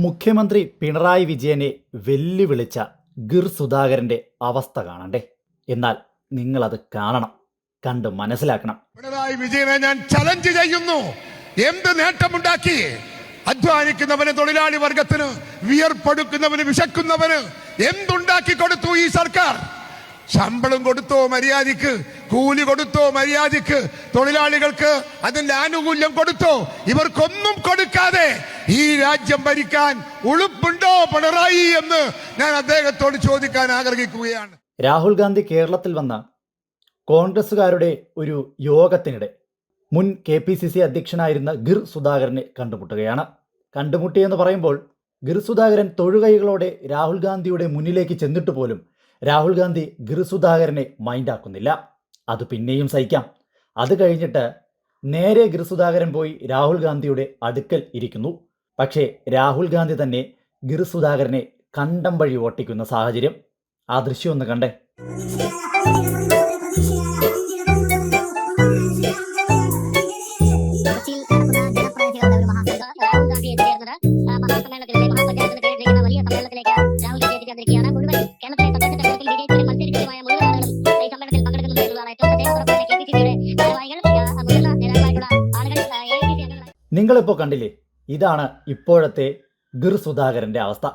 മുഖ്യമന്ത്രി പിണറായി വിജയനെ വെല്ലുവിളിച്ച ഗിർ സുധാകരന്റെ അവസ്ഥ കാണണ്ടേ? എന്നാൽ നിങ്ങളത് കാണണം, കണ്ട് മനസ്സിലാക്കണം. പിണറായി വിജയനെ ഞാൻ ചലഞ്ച് ചെയ്യുന്നു. എന്ത് നേട്ടമുണ്ടാക്കി? അധ്വാനിക്കുന്നവന്, തൊഴിലാളി വർഗത്തിന്, വിയർപ്പെടുക്കുന്നവന്, വിശക്കുന്നവന് എന്തുണ്ടാക്കി കൊടുത്തു ഈ സർക്കാർ? ശമ്പളം കൊടുത്തോ മര്യാദയ്ക്ക്? കൂലി കൊടുത്തോ മര്യാദയ്ക്ക്? തൊഴിലാളികൾക്ക് അതിന്റെ ആനുകൂല്യം കൊടുത്തോ? ഇവർക്കൊന്നും കൊടുക്കാതെ ഈ രാജ്യം ഭരിക്കാൻ ഉളുപ്പുണ്ടോ പിണറായി എന്ന് ഞാൻ അദ്ദേഹത്തോട് ചോദിക്കാൻ ആഗ്രഹിക്കുകയാണ്. രാഹുൽ ഗാന്ധി കേരളത്തിൽ വന്ന കോൺഗ്രസുകാരുടെ ഒരു യോഗത്തിനിടെ മുൻ KPCC അധ്യക്ഷനായിരുന്ന ഗിർ സുധാകരനെ കണ്ടുമുട്ടുകയാണ്. കണ്ടുമുട്ടിയെന്ന് പറയുമ്പോൾ ഗിർ സുധാകരൻ തൊഴുകൈകളോടെ രാഹുൽ ഗാന്ധിയുടെ മുന്നിലേക്ക് ചെന്നിട്ട് പോലും രാഹുൽ ഗാന്ധി ഗിർ സുധാകരനെ മൈൻഡാക്കുന്നില്ല. അത് പിന്നെയും സഹിക്കാം. അത് കഴിഞ്ഞിട്ട് നേരെ ഗിർ സുധാകരൻ പോയി രാഹുൽ ഗാന്ധിയുടെ അടുക്കൽ ഇരിക്കുന്നു. പക്ഷേ രാഹുൽ ഗാന്ധി തന്നെ ഗിർ സുധാകരനെ കണ്ടം വഴി ഓട്ടിക്കുന്ന സാഹചര്യം. ആ ദൃശ്യം ഒന്ന് കണ്ടേ. നിങ്ങളിപ്പോൾ കണ്ടില്ലേ, ഇതാണ് ഇപ്പോഴത്തെ ഗിർ സുധാകരന്റെ അവസ്ഥ.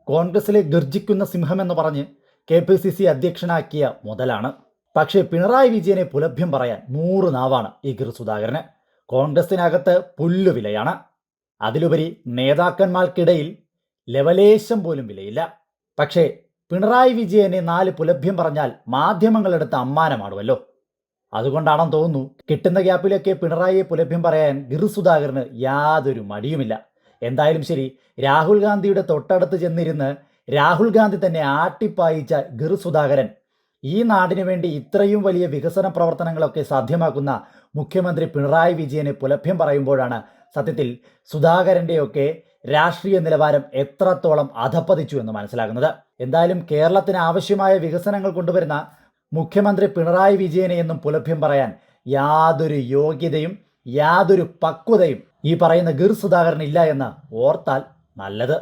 കോൺഗ്രസിലെ ഗർജിക്കുന്ന സിംഹമെന്ന് പറഞ്ഞ് KPCC അധ്യക്ഷനാക്കിയ മുതലാണ്. പക്ഷേ പിണറായി വിജയനെ പുലഭ്യം പറയാൻ 100 നാവാണ് ഈ ഗിർ സുധാകരന്. കോൺഗ്രസിനകത്ത് പുല്ലുവിലയാണ്. അതിലുപരി നേതാക്കന്മാർക്കിടയിൽ ലെവലേശം പോലും വിലയില്ല. പക്ഷേ പിണറായി വിജയനെ 4 പുലഭ്യം പറഞ്ഞാൽ മാധ്യമങ്ങളെടുത്ത് അമ്മാനമാടുമല്ലോ. അതുകൊണ്ടാണെന്ന് തോന്നുന്നു കിട്ടുന്ന ഗ്യാപ്പിലൊക്കെ പിണറായിയെ പുലഭ്യം പറയാൻ ഗിർ സുധാകരന് യാതൊരു മടിയുമില്ല. എന്തായാലും ശരി, രാഹുൽ ഗാന്ധിയുടെ തൊട്ടടുത്ത് ചെന്നിരുന്ന് രാഹുൽ ഗാന്ധി തന്നെ ആട്ടിപ്പായിച്ച ഗിർ സുധാകരൻ ഈ നാടിനു വേണ്ടി ഇത്രയും വലിയ വികസന പ്രവർത്തനങ്ങളൊക്കെ സാധ്യമാക്കുന്ന മുഖ്യമന്ത്രി പിണറായി വിജയനെ പുലഭ്യം പറയുമ്പോഴാണ് സത്യത്തിൽ സുധാകരൻ്റെയൊക്കെ രാഷ്ട്രീയ നിലവാരം എത്രത്തോളം അധപ്പതിച്ചു എന്ന് മനസ്സിലാകുന്നത്. എന്തായാലും കേരളത്തിന് ആവശ്യമായ വികസനങ്ങൾ കൊണ്ടുവരുന്ന മുഖ്യമന്ത്രി പിണറായി വിജയനെ എന്നും പുലഭ്യം പറയാൻ യാതൊരു യോഗ്യതയും യാതൊരു പക്വതയും ഈ പറയുന്ന ഗിർ സുധാകരൻ ഇല്ല എന്ന് ഓർത്താൽ നല്ലത്.